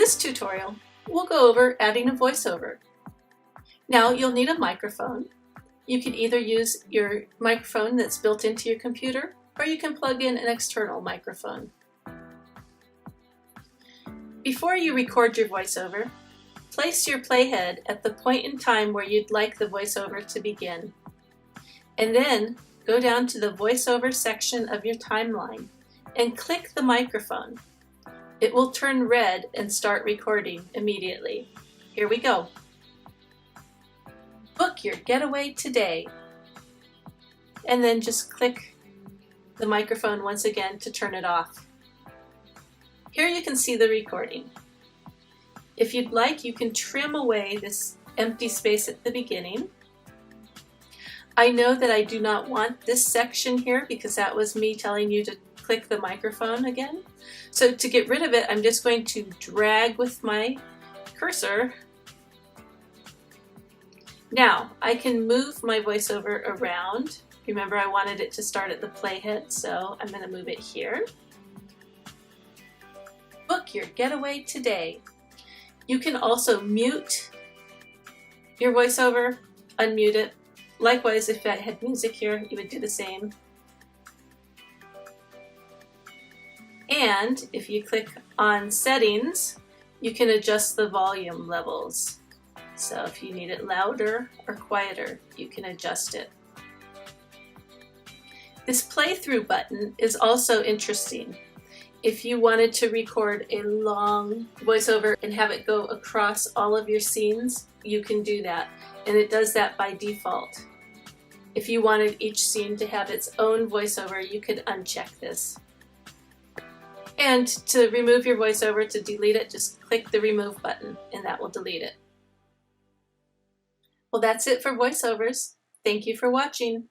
this tutorial, we'll go over adding a voiceover. Now you'll need a microphone. You can either use your microphone that's built into your computer, or you can plug in an external microphone. Before you record your voiceover, place your playhead at the point in time where you'd like the voiceover to begin. And then go down to the voiceover section of your timeline and click the microphone. It will turn red and start recording immediately. Here we go. Book your getaway today. And then just click the microphone once again to turn it off. Here you can see the recording. If you'd like, you can trim away this empty space at the beginning. I know that I do not want this section here because that was me telling you to click the microphone again. So to get rid of it, I'm just going to drag with my cursor. Now I can move my voiceover around. Remember, I wanted it to start at the playhead, so I'm going to move it here. Book your getaway today. You can also mute your voiceover, unmute it. Likewise, if I had music here, you would do the same. And if you click on settings, you can adjust the volume levels. So if you need it louder or quieter, you can adjust it. This playthrough button is also interesting. If you wanted to record a long voiceover and have it go across all of your scenes, you can do that. And it does that by default. If you wanted each scene to have its own voiceover, you could uncheck this. And to remove your voiceover, to delete it, just click the remove button and that will delete it. Well, that's it for voiceovers. Thank you for watching.